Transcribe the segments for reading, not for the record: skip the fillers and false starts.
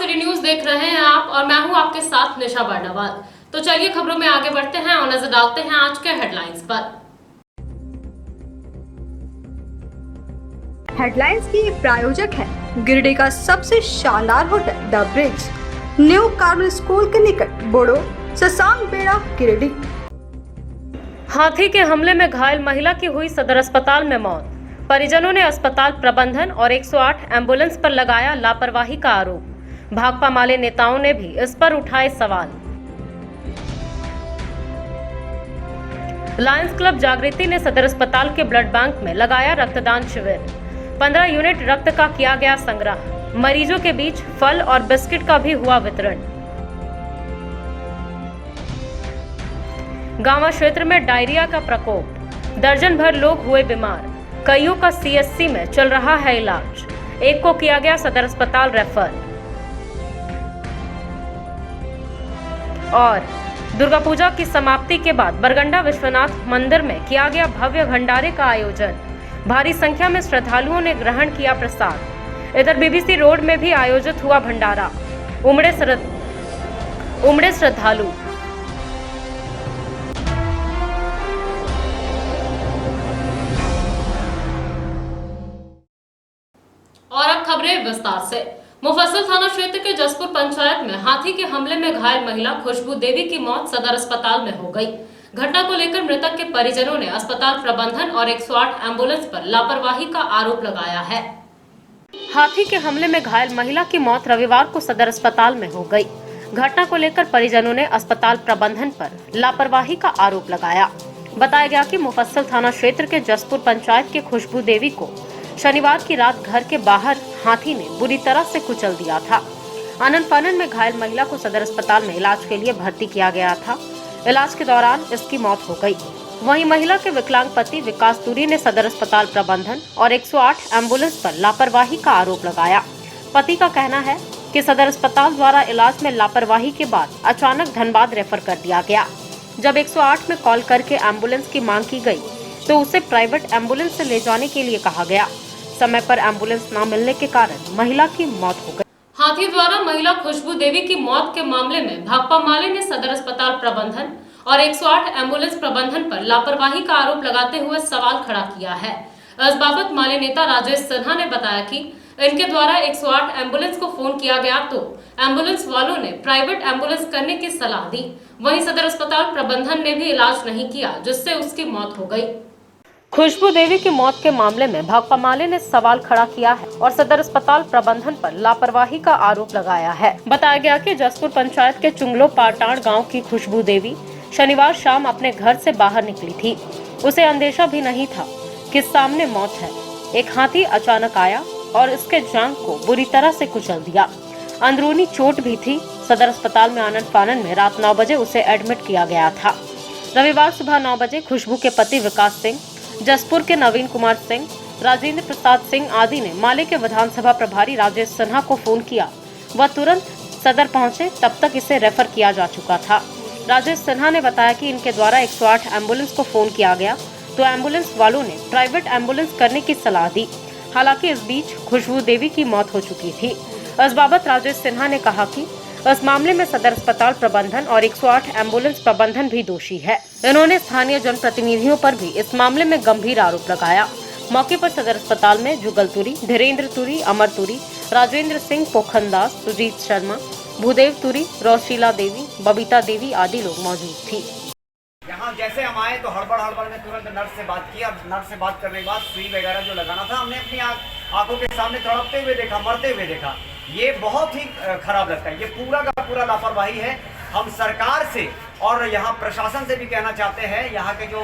City news देख रहे हैं आप और मैं हूं आपके साथ निशा बर्नावाल। तो चलिए खबरों में आगे बढ़ते हैं और नजर डालते हैं आज के हेडलाइंस पर। हेडलाइंस की प्रायोजक है गिरिडीह का सबसे शानदार hotel the bridge, new Carmel school के निकट, बोड़ो, शशांक बेड़ा, गिरिडीह। हाथी के हमले में घायल महिला की हुई सदर अस्पताल में मौत। परिजनों ने अस्पताल प्रबंधन और 108 एम्बुलेंस पर लगाया लापरवाही का आरोप। भाकपा माले नेताओं ने भी इस पर उठाए सवाल। लायंस क्लब जागृति ने सदर अस्पताल के ब्लड बैंक में लगाया रक्तदान शिविर। 15 यूनिट रक्त का किया गया संग्रह। मरीजों के बीच फल और बिस्किट का भी हुआ वितरण। गांवा क्षेत्र में डायरिया का प्रकोप, दर्जन भर लोग हुए बीमार। कईयों का सीएससी में चल रहा है इलाज। एक को किया गया सदर अस्पताल रेफर। और दुर्गा पूजा की समाप्ति के बाद बरगंडा विश्वनाथ मंदिर में किया गया भव्य भंडारे का आयोजन। भारी संख्या में श्रद्धालुओं ने ग्रहण किया प्रसाद। इधर बीबीसी रोड में भी आयोजित हुआ भंडारा। उमड़े श्रद्धालु। और अब खबरें विस्तार से। मुफस्सिल थाना क्षेत्र के जसपुर पंचायत में हाथी के हमले में घायल महिला खुशबू देवी की मौत सदर अस्पताल में हो गई। घटना को लेकर मृतक के परिजनों ने अस्पताल प्रबंधन और 108 एम्बुलेंस पर लापरवाही का आरोप लगाया है। हाथी के हमले में घायल महिला की मौत रविवार को सदर अस्पताल में हो गई। घटना को लेकर परिजनों ने अस्पताल प्रबंधन पर लापरवाही का आरोप लगाया। बताया गया कि मुफस्सिल थाना क्षेत्र के जसपुर पंचायत के खुशबू देवी को शनिवार की रात घर के बाहर हाथी ने बुरी तरह से कुचल दिया था। आनन फानन में घायल महिला को सदर अस्पताल में इलाज के लिए भर्ती किया गया था। इलाज के दौरान इसकी मौत हो गई। वहीं महिला के विकलांग पति विकास तुरी ने सदर अस्पताल प्रबंधन और 108 एम्बुलेंस पर लापरवाही का आरोप लगाया। पति का कहना है कि सदर अस्पताल द्वारा इलाज में लापरवाही के बाद अचानक धनबाद रेफर कर दिया गया। जब 108 में कॉल करके एम्बुलेंस की मांग की गई तो उसे प्राइवेट एम्बुलेंस से ले जाने के लिए कहा गया। समय पर एम्बुलेंस न मिलने के कारण महिला की मौत हो गई। हाथी द्वारा महिला खुशबू देवी की मौत के मामले में भाकपा माले ने सदर अस्पताल प्रबंधन और 108 एम्बुलेंस प्रबंधन पर लापरवाही का आरोप लगाते हुए सवाल खड़ा किया है। इस बाबत माले नेता राजेश सिन्हा ने बताया कि इनके द्वारा 108 एम्बुलेंस को फोन किया गया तो एम्बुलेंस वालों ने प्राइवेट एम्बुलेंस करने की सलाह दी। वहीं सदर अस्पताल प्रबंधन ने भी इलाज नहीं किया, जिससे उसकी मौत हो गई। खुशबू देवी की मौत के मामले में भाकपा माले ने सवाल खड़ा किया है और सदर अस्पताल प्रबंधन पर लापरवाही का आरोप लगाया है। बताया गया कि जसपुर पंचायत के चुंगलो पाटाड़ गांव की खुशबू देवी शनिवार शाम अपने घर से बाहर निकली थी। उसे अंदेशा भी नहीं था कि सामने मौत है। एक हाथी अचानक आया और इसके जांघ को बुरी तरह से कुचल दिया। अंदरूनी चोट भी थी। सदर अस्पताल में आनन फानन में रात 9 बजे उसे एडमिट किया गया था। रविवार सुबह 9 बजे खुशबू के पति विकास सिंह, जसपुर के नवीन कुमार सिंह, राजेंद्र प्रसाद सिंह आदि ने माले के विधानसभा प्रभारी राजेश सिन्हा को फोन किया। वह तुरंत सदर पहुंचे, तब तक इसे रेफर किया जा चुका था। राजेश सिन्हा ने बताया कि इनके द्वारा 108 एम्बुलेंस को फोन किया गया तो एम्बुलेंस वालों ने प्राइवेट एम्बुलेंस करने की सलाह दी। हालांकि इस बीच खुशबू देवी की मौत हो चुकी थी। इस बाबत राजेश सिन्हा ने कहा कि इस मामले में सदर अस्पताल प्रबंधन और 108 एम्बुलेंस प्रबंधन भी दोषी है। इन्होंने स्थानीय जनप्रतिनिधियों पर भी इस मामले में गंभीर आरोप लगाया। मौके पर सदर अस्पताल में जुगल तुरी, धीरेन्द्र तुरी, अमर तुरी, राजेंद्र सिंह, पोखनदास, सुजीत शर्मा, भूदेव तुरी, रोशीला देवी, बबीता देवी आदि लोग मौजूद थी। यहाँ जैसे हम आए तो हड़बड़ में तुरंत नर्स से बात किया। नर्स से बात करने के बाद सुई वगैरह जो लगाना था हमने अपनी आंखों के सामने तड़पते हुए देखा, मरते हुए देखा। ये बहुत ही खराब लगता है। ये पूरा का पूरा लापरवाही है। हम सरकार से और यहाँ प्रशासन से भी कहना चाहते हैं, यहाँ के जो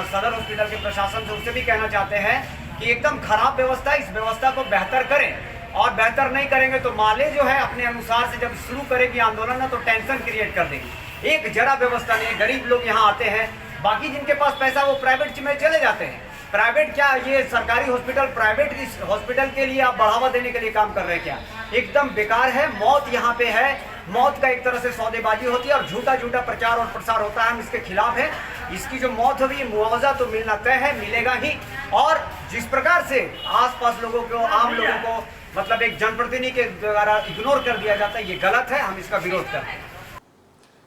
सदर हॉस्पिटल के प्रशासन से उससे भी कहना चाहते हैं कि एकदम खराब व्यवस्था, इस व्यवस्था को बेहतर करें। और बेहतर नहीं करेंगे तो माले जो है अपने अनुसार से जब शुरू करेगी आंदोलन ना तो टेंशन क्रिएट कर देगी। एक जरा व्यवस्था नहीं है। गरीब लोग यहाँ आते हैं, बाकी जिनके पास पैसा वो प्राइवेट में चले जाते हैं। प्राइवेट क्या, ये सरकारी हॉस्पिटल प्राइवेट हॉस्पिटल के लिए आप बढ़ावा देने के लिए काम कर रहे हैं क्या? एकदम बेकार है। मौत यहाँ पे है। मौत का एक तरह से सौदेबाजी होती है और झूठा प्रचार और प्रसार होता है। हम इसके खिलाफ हैं। इसकी जो मौत हुई मुआवजा तो मिलना तय है, मिलेगा ही। और जिस प्रकार से आसपास लोगों को, आम लोगों को मतलब एक जनप्रतिनिधि के द्वारा इग्नोर कर दिया जाता है, ये गलत है, हम इसका विरोध करते हैं।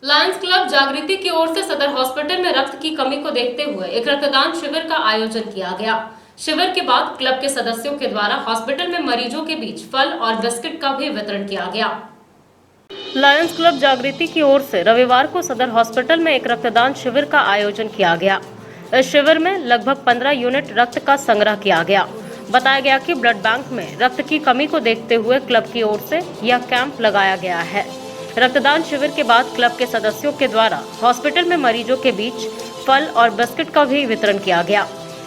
लायंस क्लब जागृति की ओर से सदर हॉस्पिटल में रक्त की कमी को देखते हुए एक रक्तदान शिविर का आयोजन किया गया। शिविर के बाद क्लब के सदस्यों के द्वारा हॉस्पिटल में मरीजों के बीच फल और बिस्किट का भी वितरण किया गया। लायंस क्लब जागृति की ओर से रविवार को सदर हॉस्पिटल में एक रक्तदान शिविर का आयोजन किया गया। इस शिविर में लगभग 15 यूनिट रक्त का संग्रह किया गया। बताया गया कि ब्लड बैंक में रक्त की कमी को देखते हुए क्लब की ओर से यह कैंप लगाया गया है। रक्तदान शिविर के बाद क्लब के सदस्यों के द्वारा हॉस्पिटल में मरीजों के बीच फल और बिस्किट का भी वितरण किया गया।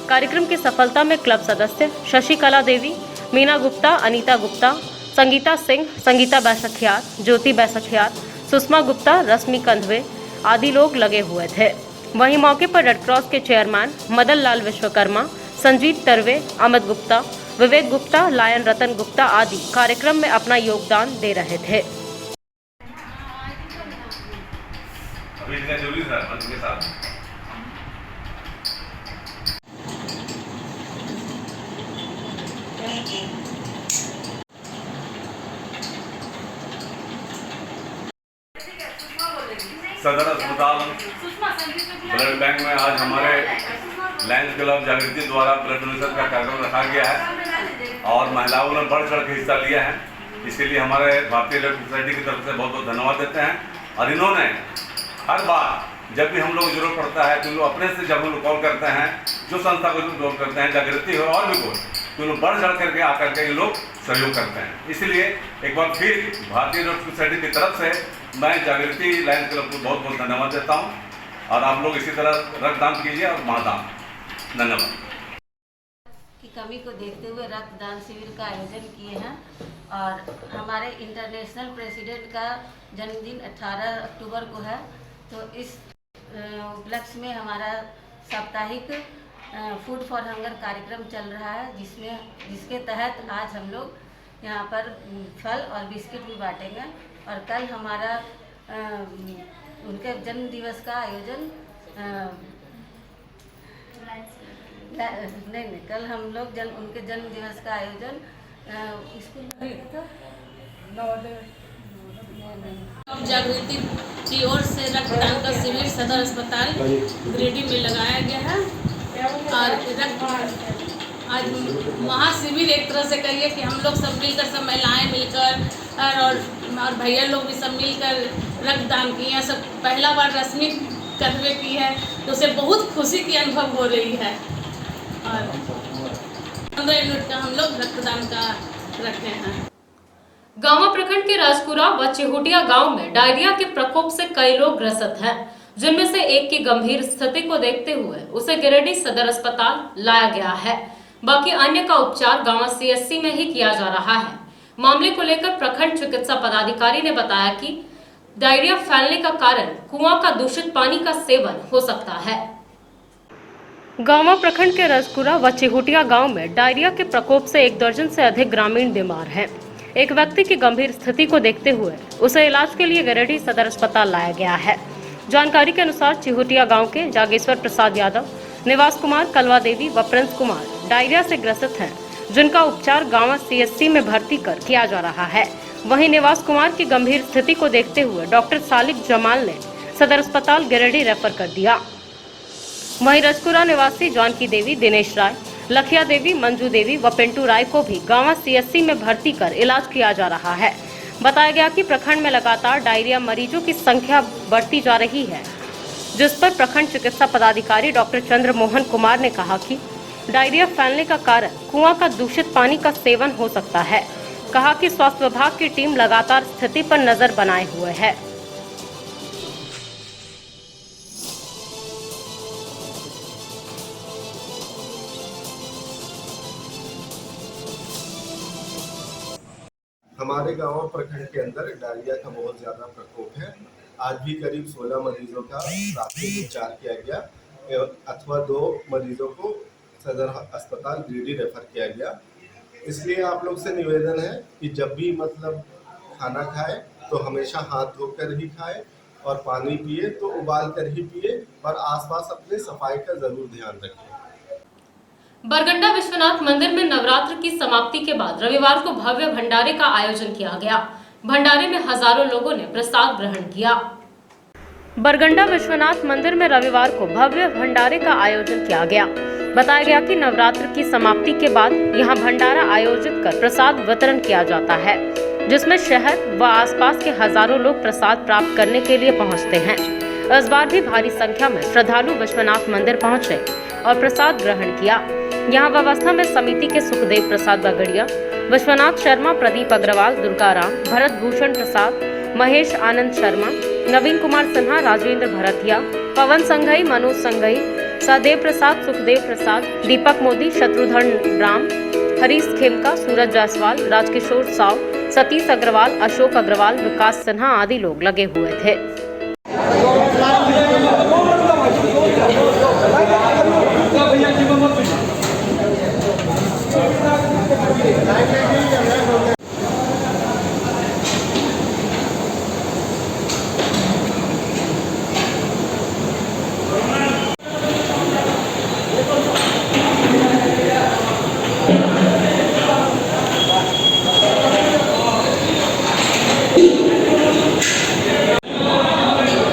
कार्यक्रम की सफलता में क्लब सदस्य शशिकला देवी, मीना गुप्ता, अनीता गुप्ता, संगीता सिंह, संगीता बैसखियार, ज्योति बैसखियार, सुषमा गुप्ता, रश्मि कंधवे आदि लोग लगे हुए थे। वहीं मौके पर रेड क्रॉस के चेयरमैन मदन लाल विश्वकर्मा, संजीत तरवे, अमित गुप्ता, विवेक गुप्ता, लायन रतन गुप्ता आदि कार्यक्रम में अपना योगदान दे रहे थे। सदर अस्पताल ब्लड बैंक में आज हमारे लायंस क्लब जागृति द्वारा ब्लड डोनेशन का कार्यक्रम रखा गया है और महिलाओं ने बढ़ चढ़ के हिस्सा लिया है। इसके लिए हमारे भारतीय रेड सोसाइटी की तरफ से बहुत बहुत धन्यवाद देते हैं। और इन्होंने हर बार जब भी हम लोग जरूरत पड़ता है तो लोग अपने से जब हम लोग कॉल करते हैं, जो संस्था को कॉल करते हैं, जागृति हो और भी कोई, तो लोग बढ़ चढ़ करके आकर के ये लोग सहयोग करते हैं। इसलिए एक बार फिर भारतीय रेड सोसाइटी की तरफ से मैं जागृति लायंस क्लब को बहुत बहुत धन्यवाद देता हूँ। और आप लोग इसी तरह रक्तदान कीजिए और महादान। धन्यवाद। की कमी को देखते हुए रक्तदान शिविर का आयोजन किए हैं और हमारे इंटरनेशनल प्रेसिडेंट का जन्मदिन 18 अक्टूबर को है, तो इस उपलक्ष्य में हमारा साप्ताहिक फूड फॉर हंगर कार्यक्रम चल रहा है, जिसके तहत आज हम लोग यहाँ पर फल और बिस्किट भी बांटेंगे। और कल हमारा उनके जन्म दिवस का आयोजन नहीं, कल हम लोग उनके जन्म दिवस का आयोजन जागृति की ओर से रक्तदान का शिविर सदर अस्पताल गिरिडीह में लगाया गया है। और आज महाशिविर एक तरह से कहिए कि हम लोग सब मिलकर, सब महिलाएं मिलकर और भैया लोग भी सब मिलकर रक्तदान किए हैं। सब पहला बार रश्मि कंधवे की है, तो उसे बहुत खुशी की अनुभव हो रही है। और 15 यूनिट का हम लोग रक्तदान का रखे हैं। गांवा प्रखंड के राजपुरा व चिहुटिया गांव में डायरिया के प्रकोप से कई लोग ग्रसित हैं, जिनमें से एक की गंभीर स्थिति को देखते हुए उसे गिरिडीह सदर अस्पताल लाया गया है। बाकी अन्य का उपचार गांवा सीएससी में ही किया जा रहा है। मामले को लेकर प्रखंड चिकित्सा पदाधिकारी ने बताया कि डायरिया फैलने का कारण कुआं का दूषित पानी का सेवन हो सकता है। गांवा प्रखंड के राजपुरा व चिहुटिया गांव में डायरिया के प्रकोप से 1 दर्जन से अधिक ग्रामीण बीमार हैं। एक व्यक्ति की गंभीर स्थिति को देखते हुए उसे इलाज के लिए गिरिडीह सदर अस्पताल लाया गया है। जानकारी के अनुसार चिहुटिया गांव के जागेश्वर प्रसाद यादव, निवास कुमार, कलवा देवी व प्रिंस कुमार डायरिया से ग्रसित हैं, जिनका उपचार गांवा सीएससी में भर्ती कर किया जा रहा है। वहीं निवास कुमार की गंभीर स्थिति को देखते हुए डॉक्टर सालिक जमाल ने सदर अस्पताल गिरिडीह रेफर कर दिया। वहीं रजपुरा निवासी जानकी देवी, दिनेश राय, लखिया देवी, मंजू देवी व पिंटू राय को भी गांवा सीएससी में भर्ती कर इलाज किया जा रहा है। बताया गया कि प्रखंड में लगातार डायरिया मरीजों की संख्या बढ़ती जा रही है, जिस पर प्रखंड चिकित्सा पदाधिकारी डॉक्टर चंद्र मोहन कुमार ने कहा कि डायरिया फैलने का कारण कुआं का दूषित पानी का सेवन हो सकता है। कहा कि स्वास्थ्य विभाग की टीम लगातार स्थिति पर नजर बनाए हुए है। हमारे गांव प्रखंड के अंदर डायरिया का बहुत ज़्यादा प्रकोप है। आज भी करीब 16 मरीजों का प्राथमिक उपचार किया गया अथवा 2 मरीजों को सदर अस्पताल गिरिडीह रेफर किया गया। इसलिए आप लोग से निवेदन है कि जब भी मतलब खाना खाए तो हमेशा हाथ धोकर ही खाए और पानी पिए तो उबाल कर ही पिए और आसपास अपने सफाई का ज़रूर ध्यान रखें। बरगंडा विश्वनाथ मंदिर में नवरात्र की समाप्ति के बाद रविवार को भव्य भंडारे का आयोजन किया गया। भंडारे में हजारों लोगों ने प्रसाद ग्रहण किया। बरगंडा विश्वनाथ मंदिर में रविवार को भव्य भंडारे का आयोजन किया गया। बताया गया कि नवरात्र की समाप्ति के बाद यहां भंडारा आयोजित कर प्रसाद वितरण किया जाता है, जिसमें शहर व आसपास के हजारों लोग प्रसाद प्राप्त करने के लिए पहुंचते हैं। इस बार भी भारी संख्या में श्रद्धालु विश्वनाथ मंदिर पहुंचे और प्रसाद ग्रहण किया। यहाँ व्यवस्था में समिति के सुखदेव प्रसाद बगड़िया, विश्वनाथ शर्मा, प्रदीप अग्रवाल, दुर्गाराम, भरत भूषण प्रसाद, महेश आनंद शर्मा, नवीन कुमार सिन्हा, राजेंद्र भरतिया, पवन संघई, मनोज संघई, सदेव प्रसाद, सुखदेव प्रसाद, दीपक मोदी, शत्रुघ्न राम, हरीश खेमका, सूरज जायसवाल, राजकिशोर साव, सतीश अग्रवाल, अशोक अग्रवाल, विकास सिन्हा आदि लोग लगे हुए थे।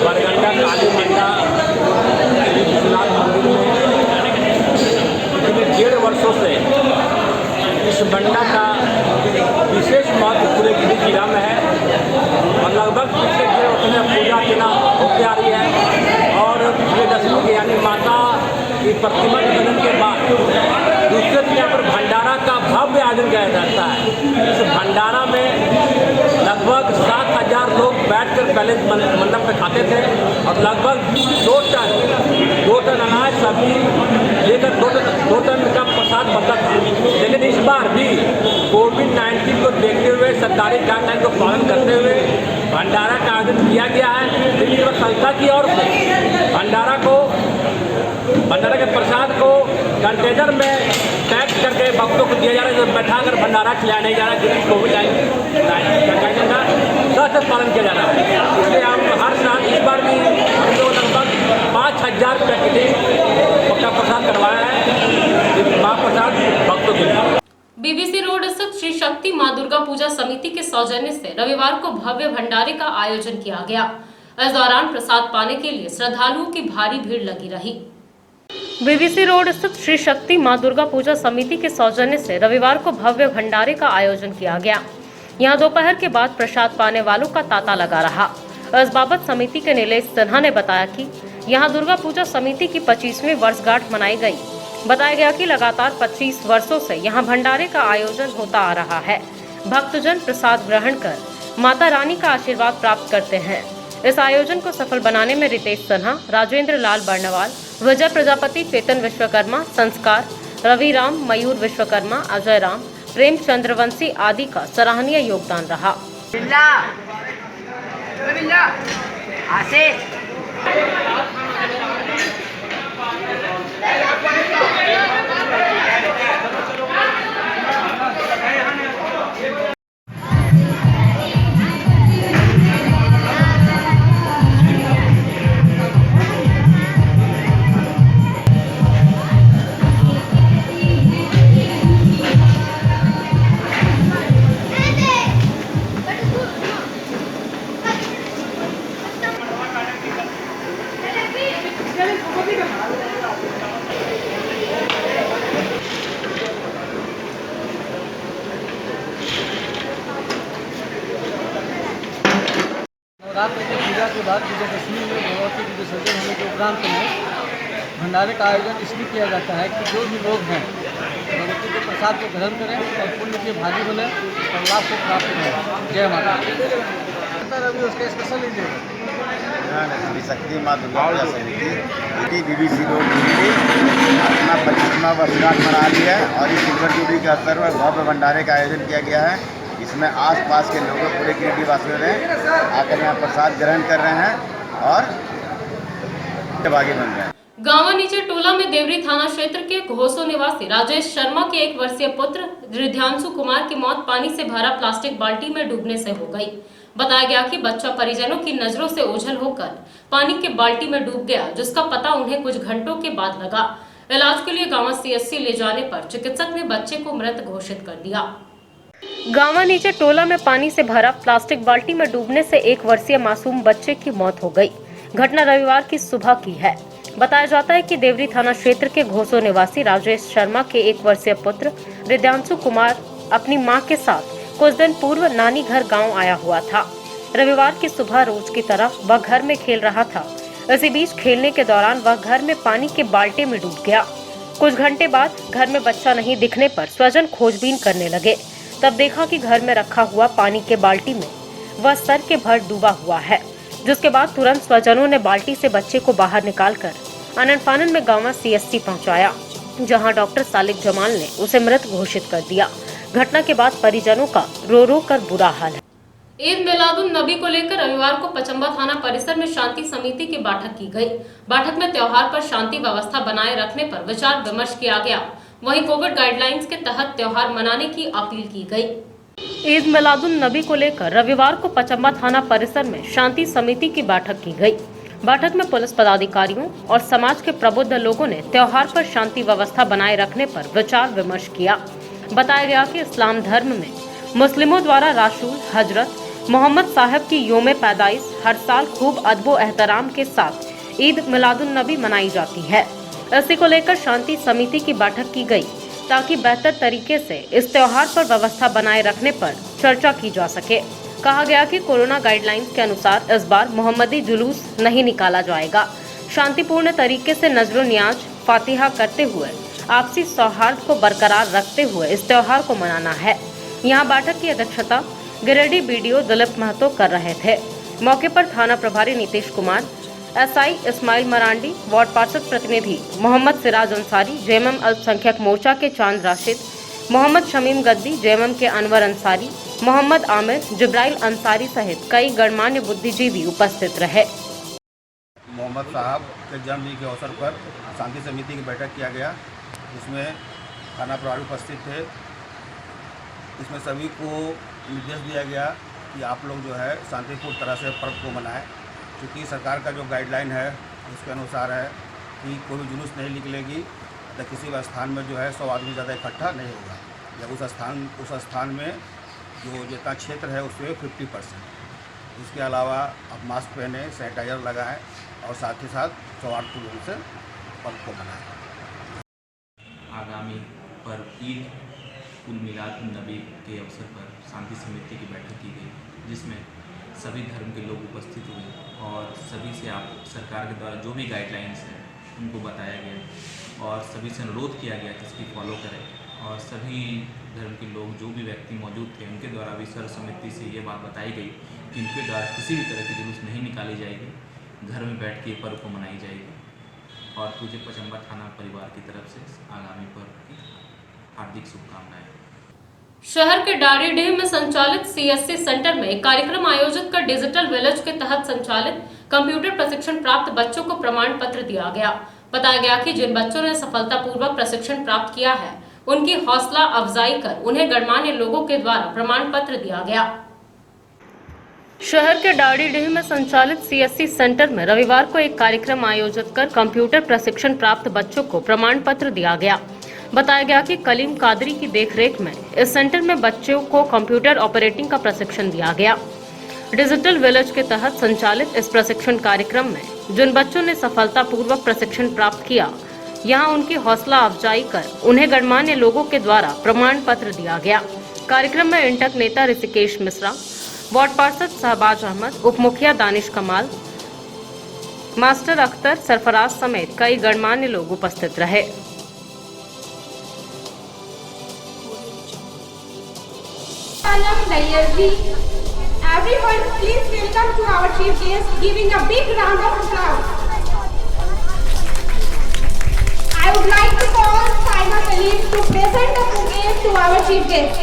बरगंडा काली मंडा विश्वनाथ मंदिर में पिछले 1.5 वर्षों से इस मंडा का विशेष महत्व पूरे जिला में है और लगभग पिछले 1.5 वर्षों में पूजा अर्चना होती आ रही है। और विजयदशमी के यानी माता की प्रतिमा विसर्जन के बाद दूसरे दिन यहाँ पर भंडारा का भव्य आयोजन किया जाता है। इस भंडारा में लगभग 7,000 लोग बैठकर पहले मंडप पे खाते थे और लगभग 2 टन अनाज सब्जी लेकर 2 टन का प्रसाद बनता था। लेकिन इस बार भी कोविड-19 को देखते हुए सरकारी गाइडलाइन को पालन करते हुए भंडारा का आयोजन किया गया है। लेकिन संस्था की ओर से भंडारा के प्रसाद को कंटेनर में पैक करके भक्तों को दिया जा रहा है, बैठा कर भंडारा खिलाया नहीं जा रहा है, क्योंकि कोविड-19 का सख्त पालन किया जा रहा है। इसलिए हम हर साल इस बार भी हम लोग लगभग 5,000 पैकेट का प्रसाद करवाया है, महाप्रसाद भक्तों के लिए। बीबीसी रोड स्थित श्री शक्ति मां दुर्गा पूजा समिति के सौजन्य से रविवार को भव्य भंडारे का आयोजन किया गया। इस दौरान प्रसाद पाने के लिए श्रद्धालुओं की भारी भीड़ लगी रही। बीबीसी रोड स्थित श्री शक्ति मां दुर्गा पूजा समिति के सौजन्य से रविवार को भव्य भंडारे का आयोजन किया गया। यहां दोपहर के बाद प्रसाद पाने वालों का तांता लगा रहा। इस बाबत समिति के नीलेश सिन्हा ने बताया कि यहां दुर्गा पूजा समिति की 25वीं वर्षगांठ मनाई गई। बताया गया कि लगातार 25 वर्षों से यहां भंडारे का आयोजन होता आ रहा है। भक्तजन प्रसाद ग्रहण कर माता रानी का आशीर्वाद प्राप्त करते हैं। इस आयोजन को सफल बनाने में रितेश सिन्हा, राजेंद्र लाल बर्नवाल, विजय प्रजापति, चेतन विश्वकर्मा, संस्कार, रवि राम, मयूर विश्वकर्मा, अजय राम, प्रेम चंद्रवंशी आदि का सराहनीय योगदान रहा। नवरात्र की पूजा के बाद विजयदशमी में भगवती की विसर्जन होने के उपरांत में भंडारे का आयोजन इसलिए किया जाता है कि जो भी लोग हैं भगवती के प्रसाद को ग्रहण करें और पुण्य के भागी बने और लाभ को प्राप्त करें। जय माता। अभी उसका स्पेशल लीजिएगा। शक्ति मां दुर्गा पूजा समिति बीबीसी रोड अपना 25वां वर्षगांठ मना ली है और इस सिल्वर जुबली के अवसर पर भव्य भंडारे का आयोजन किया गया है। इसमें आसपास के लोगों, पूरे गिरिडीह वासियों ने आकर यहाँ प्रसाद ग्रहण कर रहे हैं और भागी बन रहे हैं। गांव नीचे टोला में देवरी थाना क्षेत्र के घोसो निवासी राजेश शर्मा के 1 वर्षीय पुत्र रिद्धांशु कुमार की मौत पानी से भरा प्लास्टिक बाल्टी में डूबने से हो गई। बताया गया कि बच्चा परिजनों की नजरों से ओझल होकर पानी के बाल्टी में डूब गया, जिसका पता उन्हें कुछ घंटों के बाद लगा। इलाज के लिए गांवा CSC ले जाने पर चिकित्सक ने बच्चे को मृत घोषित कर दिया। गांवा नीचे टोला में पानी से भरा प्लास्टिक बाल्टी में डूबने से 1 वर्षीय मासूम बच्चे की मौत हो गई। घटना रविवार की सुबह की है। बताया जाता है कि देवरी थाना क्षेत्र के घोसो निवासी राजेश शर्मा के 1 वर्षीय पुत्र रिद्यांशु कुमार अपनी मां के साथ कुछ दिन पूर्व नानी घर गांव आया हुआ था। रविवार की सुबह रोज की तरह वह घर में खेल रहा था। इसी बीच खेलने के दौरान वह घर में पानी के बाल्टी में डूब गया। कुछ घंटे बाद घर में बच्चा नहीं दिखने पर स्वजन खोजबीन करने लगे। तब देखा कि घर में रखा हुआ पानी के बाल्टी में वह सर के भर डूबा हुआ है, जिसके बाद तुरंत स्वजनों ने बाल्टी से बच्चे को बाहर निकालकर आनन फानन में गांवा CSC पहुंचाया, जहां डॉक्टर सालिक जमाल ने उसे मृत घोषित कर दिया। घटना के बाद परिजनों का रो रो कर बुरा हाल है। ईद मिलादुन नबी को लेकर रविवार को पचम्बा थाना परिसर में शांति समिति की बैठक की गई। बैठक में त्योहार पर शांति व्यवस्था बनाए रखने पर विचार विमर्श किया गया। वहीं कोविड गाइडलाइंस के तहत त्योहार मनाने की अपील की गई। ईद मिलादुन नबी को लेकर रविवार को पचम्बा थाना परिसर में शांति समिति की बैठक की गई। बैठक में पुलिस पदाधिकारियों और समाज के प्रबुद्ध लोगों ने त्योहार पर शांति व्यवस्था बनाए रखने पर विचार विमर्श किया। बताया गया कि इस्लाम धर्म में मुस्लिमों द्वारा रासूल हजरत मोहम्मद साहब की योम पैदाइश हर साल खूब अदब एहतराम के साथ ईद मिलादुन नबी मनाई जाती है। इसी को लेकर शांति समिति की बैठक की गई ताकि बेहतर तरीके से इस त्योहार पर व्यवस्था बनाए रखने पर चर्चा की जा सके। कहा गया कि कोरोना गाइडलाइंस के अनुसार इस बार मोहम्मदी जुलूस नहीं निकाला जाएगा। शांतिपूर्ण तरीके से नजरो नियाज फातिहा करते हुए आपसी सौहार्द को बरकरार रखते हुए इस त्योहार को मनाना है। यहाँ बैठक की अध्यक्षता गिरिडीह BDO दिलीप महतो कर रहे थे। मौके पर थाना प्रभारी नीतीश कुमार, SI इस्माइल मरांडी, वार्ड पार्षद प्रतिनिधि मोहम्मद सिराज अंसारी, JMM अल्पसंख्यक मोर्चा के चांद राशिद, मोहम्मद शमीम गद्दी, JMM के अनवर अंसारी, मोहम्मद आमिर, जिब्राइल अंसारी सहित कई गणमान्य बुद्धिजीवी उपस्थित रहे। मोहम्मद साहब के जन्मदिन के अवसर पर शांति समिति की बैठक किया गया। इसमें थाना प्रभारी उपस्थित थे। इसमें सभी को निर्देश दिया गया कि आप लोग जो है शांतिपूर्ण तरह से पर्व को मनाएं, क्योंकि सरकार का जो गाइडलाइन है उसके अनुसार है कि कोई भी जुलूस नहीं निकलेगी या किसी भी स्थान में जो है 100 आदमी ज़्यादा इकट्ठा नहीं होगा, या उस स्थान में जो जितना क्षेत्र है उसमें 50%। इसके अलावा आप मास्क पहने, सैनिटाइजर लगाएं और साथ ही साथ सौहार्दपूर्ण से पर्व को मनाएं। आगामी पर्व ईद उल मिलाद उन नबी के अवसर पर शांति समिति की बैठक की गई, जिसमें सभी धर्म के लोग उपस्थित हुए और सभी से आप सरकार के द्वारा जो भी गाइडलाइंस हैं उनको बताया गया और सभी से अनुरोध किया गया कि इसकी फॉलो करें। और सभी धर्म के लोग जो भी व्यक्ति मौजूद थे उनके द्वारा भी सर्व समिति से ये बात बताई गई कि इनके द्वारा किसी भी तरह की जुलूस नहीं निकाली जाएगी, घर में बैठ के पर्व को मनाई जाएगी। और पूज्य पचम्बा थाना परिवार की तरफ से आगामी पर्व की हार्दिक शुभकामनाएं। शहर के डारीडीह में संचालित CSC सेंटर में कार्यक्रम आयोजित कर डिजिटल विलेज के तहत संचालित कंप्यूटर प्रशिक्षण प्राप्त बच्चों को प्रमाण पत्र दिया गया। बताया गया कि जिन बच्चों ने सफलतापूर्वक प्रशिक्षण प्राप्त किया है उनकी हौसला अफजाई कर उन्हें गणमान्य लोगों के द्वारा प्रमाण पत्र दिया गया। शहर के डारीडीह में संचालित CSC सेंटर में रविवार को एक कार्यक्रम आयोजित कर कंप्यूटर प्रशिक्षण प्राप्त बच्चों को प्रमाण पत्र दिया गया। बताया गया कि कलीम कादरी की देखरेख में इस सेंटर में बच्चों को कंप्यूटर ऑपरेटिंग का प्रशिक्षण दिया गया। डिजिटल विलेज के तहत संचालित इस प्रशिक्षण कार्यक्रम में जिन बच्चों ने सफलतापूर्वक प्रशिक्षण प्राप्त किया, यहां उनकी हौसला अफजाई कर उन्हें गणमान्य लोगों के द्वारा प्रमाण पत्र दिया गया। कार्यक्रम में इंटक नेता ऋषिकेश मिश्रा, वार्ड पार्षद शहबाज अहमद, उप मुखिया दानिश कमाल, मास्टर अख्तर सरफराज समेत कई गणमान्य लोग उपस्थित रहे। Everyone, please welcome to our chief guest, giving a big round of applause. I would like to call Saima Khalid to present the bouquet to our chief guest.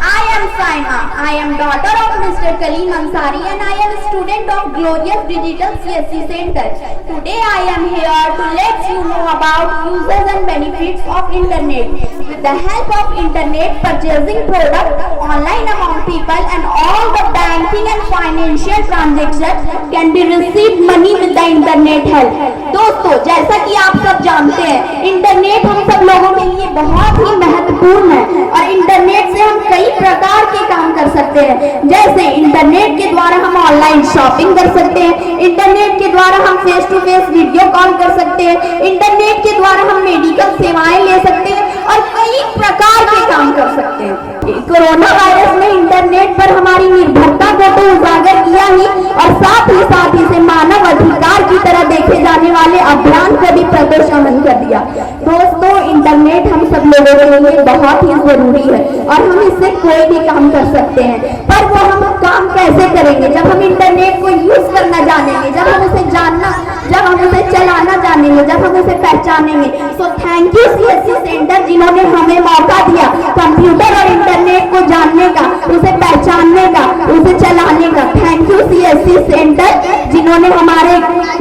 I am Saima. Saina. I am daughter of Mr. Kaleem Ansari and I am a student of Glorious Digital CSC Center. Today I am here to let you know about uses and benefits of internet. With the help of internet, purchasing product online among people and all the banking and financial transactions can be received money with the internet help. दोस्तों, जैसा कि आप सब जानते हैं, internet हम सब लोगों के लिए बहुत ही महत्वपूर्ण है और इंटरनेट से हम कई प्रकार के काम कर सकते हैं। जैसे इंटरनेट के द्वारा हम ऑनलाइन शॉपिंग कर सकते हैं, इंटरनेट के द्वारा हम face to face video call कर सकते हैं, इंटरनेट के द्वारा हम मेडिकल सेवाएं ले सकते हैं और कई प्रकार के काम कर सकते हैं। कोरोना वायरस ने इंटरनेट पर हमारी निर्भरता को तो उजागर किया ही और साथ ही से मानव अधिकार की तरह देखे जाने वाले अभियान को भी प्रदर्शन कर दिया। दोस्तों, इंटरनेट हम सब लोगों के लिए बहुत ही जरूरी है और हम इससे कोई भी काम कर सकते हैं, पर वो हम काम कैसे करेंगे जब हम इंटरनेट को यूज करना जानेंगे, जब हम उसे जानना, जब हम उसे चलाना जानेंगे, जब हम उसे पहचानेंगे। So thank you CSC centre जिन्होंने हमें मौका दिया कंप्यूटर और इंटरनेट को जानने का, उसे पहचानने का, उसे चलाने का। थैंक यू CSC सेंटर जिन्होंने हमारे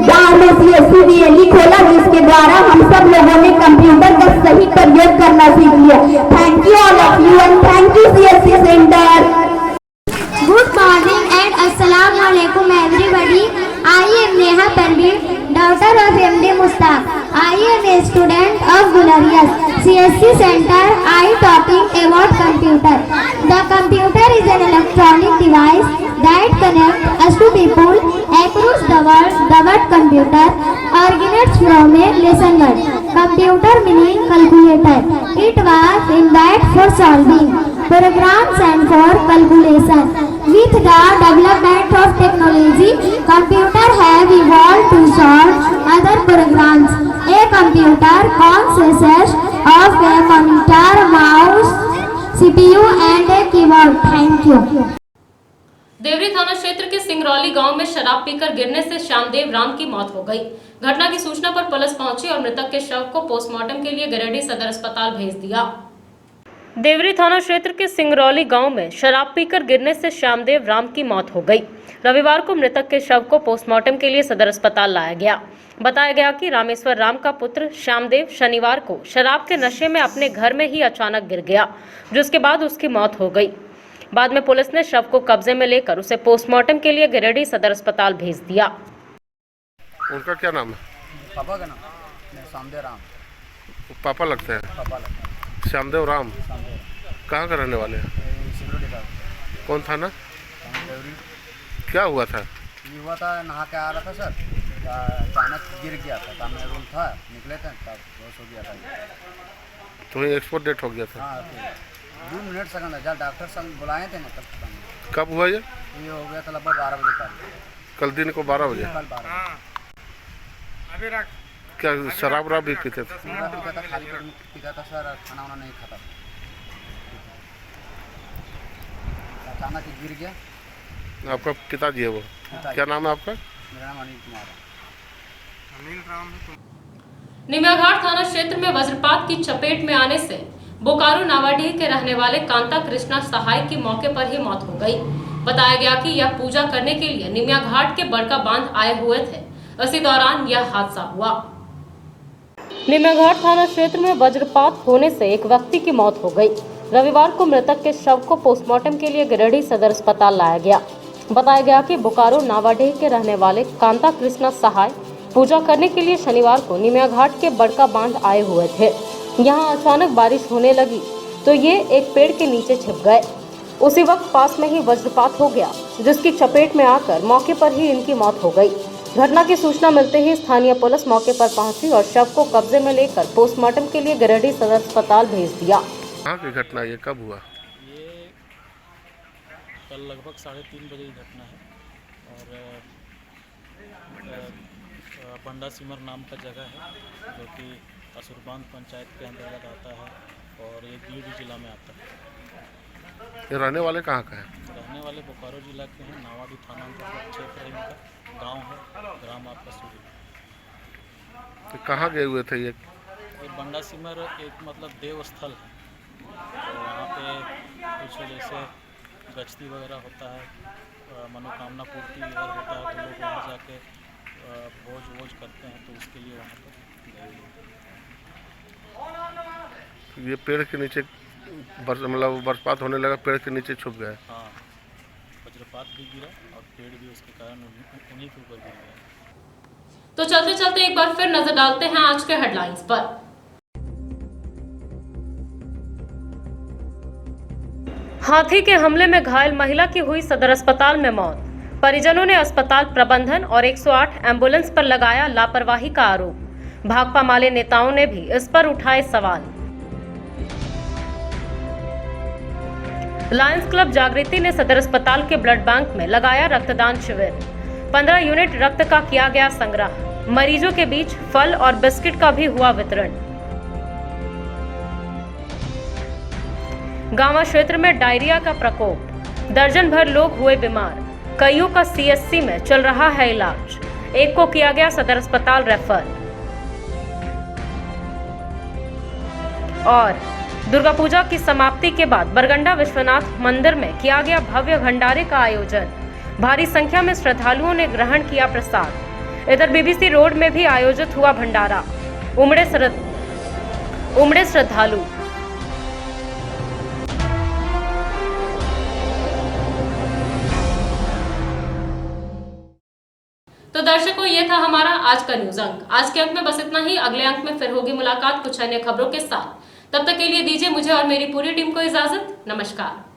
गांव में CSC रैली खोला, जिसके द्वारा हम सब लोगों ने कंप्यूटर का सही प्रयोग करना सीख लिया। Thank you all of you and thank you CSC centre. Good morning and Assalamu alaikum everybody. I am Neha Parveen, daughter of MD Mustaq. I am a student of Glorious CSC Center. I talking about computer. The computer is an electronic device that connects us to people across the world. The word computer originates from a Latin word. Computer meaning calculator. It was invented for solving programs and for calculation. With the development of technology, computers have evolved to solve other programs. A computer consists of a monitor, mouse, CPU and a keyboard. Thank you. Deori थाना क्षेत्र के सिंगरौली गांव में शराब पीकर गिरने से श्यामदेव राम की मौत हो गई। घटना की सूचना पर पुलिस पहुंची और मृतक के शव को पोस्टमार्टम के लिए गिरिडीह सदर अस्पताल भेज दिया। देवरी थाना क्षेत्र के सिंगरौली गांव में शराब पीकर गिरने से श्यामदेव राम की मौत हो गई। रविवार को मृतक के शव को पोस्टमार्टम के लिए सदर अस्पताल लाया गया। बताया गया कि रामेश्वर राम का पुत्र श्यामदेव शनिवार को शराब के नशे में अपने घर में ही अचानक गिर गया, जिसके बाद उसकी मौत हो गई। बाद में पुलिस ने शव को कब्जे में लेकर उसे पोस्टमार्टम के लिए गिरिडीह सदर अस्पताल भेज दिया। उनका क्या नाम है? पापा का नाम श्यामदेव राम। पापा लगते हैं? पापा लगते हैं। श्यामदेव राम कहाँ का रहने वाले हैं? कौन थाना? क्या हुआ था? ये हुआ था, नहा के आ रहा था सर, अचानक गिर गया था। सामने रूम था, निकले थे तब बेहोश हो गया था। तो एक्सपोर्ट डेट हो गया था? हाँ, 2 मिनट सेकंड है, जब डॉक्टर सब बुलाए थे ना तब पता नहीं। कब हुआ ये? ये हो गया था लगभग 12 बजे कल दिन को 12 बजे? कल 12 बजे। क्या शराब वराब भी पीते थे? पीता था, खाली पेट में पीता था सर, खाना वाना नहीं खाता। अचानक ही गिर गया। आपका पिताजी है वो? क्या नाम है आपका? मेरा नाम अनिल कुमार है। अनिल राम। निमियाघाट थाना क्षेत्र में वज्रपात की चपेट में आने से बोकारो नावाडीह के रहने वाले कांता कृष्णा सहाय की मौके पर ही मौत हो गई। बताया गया कि यह पूजा करने के लिए निमियाघाट के बड़का बांध आए हुए थे, इसी दौरान यह हादसा हुआ। निमियाघाट थाना क्षेत्र में वज्रपात होने से एक व्यक्ति की मौत हो गई। रविवार को मृतक के शव को पोस्टमार्टम के लिए गिरिडीह सदर अस्पताल लाया गया। बताया गया कि बोकारो नावाडीह के रहने वाले कांता कृष्णा सहाय पूजा करने के लिए शनिवार को निमियाघाट के बड़का बांध आए हुए थे। यहाँ अचानक बारिश होने लगी तो ये एक पेड़ के नीचे छिप गए। उसी वक्त पास में ही वज्रपात हो गया, जिसकी चपेट में आकर मौके पर ही इनकी मौत हो गई। घटना की सूचना मिलते ही स्थानीय पुलिस मौके पर पहुंची और शव को कब्जे में लेकर पोस्टमार्टम के लिए गिरिडीह सदर अस्पताल भेज दिया। कहाँ की घटना, ये कब हुआ? ये कल लगभग 3:30 बजे की घटना है और बंडा सिमर नाम का जगह है जो कि असुरबांध पंचायत के अंतर्गत आता है और ये गिरिडीह जिला में आता है। ये रहने वाले कहाँ का है? रहने वाले बोकारो जिला के हैं, नावाडीह थाना क्षेत्र है, इनका गांव है, ग्राम आपका सूरी। तो कहाँ गए हुए थे ये? बंडा सिमर एक मतलब देव स्थल है, तो वहाँ पे कुछ जैसे गश्ती वगैरह होता है, मनोकामना पूर्ति अगर होता है तो लोग वहाँ जाके भोज करते हैं, तो उसके लिए वहाँ पर गए हुए। ये पेड़ के नीचे मतलब बरसात होने लगा, पेड़ के नीचे छुप गया। हाँ, वज्रपात भी गिरा और पेड़ भी उसके कारण उन्हीं के ऊपर गिर गया। तो चलते चलते एक बार फिर नजर डालते हैं आज के हेडलाइंस पर। हाथी के हमले में घायल महिला की हुई सदर अस्पताल में मौत। परिजनों ने अस्पताल प्रबंधन और 108 एम्बुलेंस पर लगाया लापरवाही का आरोप। भाकपा माले नेताओं ने भी इस पर उठाए सवाल। लायंस क्लब जागृति ने सदर अस्पताल के ब्लड बैंक में लगाया रक्तदान शिविर। 15 यूनिट रक्त का किया गया संग्रह। मरीजों के बीच फल और बिस्किट का भी हुआ वितरण। गांवा क्षेत्र में डायरिया का प्रकोप, दर्जन भर लोग हुए बीमार। कईयों का सीएससी में चल रहा है इलाज। एक को किया गया सदर अस्पताल रेफर। और दुर्गा पूजा की समाप्ति के बाद बरगंडा विश्वनाथ मंदिर में किया गया भव्य भंडारे का आयोजन। भारी संख्या में श्रद्धालुओं ने ग्रहण किया प्रसाद। इधर बीबीसी रोड में भी आयोजित हुआ भंडारा। उमड़े श्रद्धालु। तो दर्शकों, ये था हमारा आज का न्यूज अंक। आज के अंक में बस इतना ही। अगले अंक में फिर होगी मुलाकात कुछ अन्य खबरों के साथ। तब तक के लिए दीजिए मुझे और मेरी पूरी टीम को इजाजत। नमस्कार।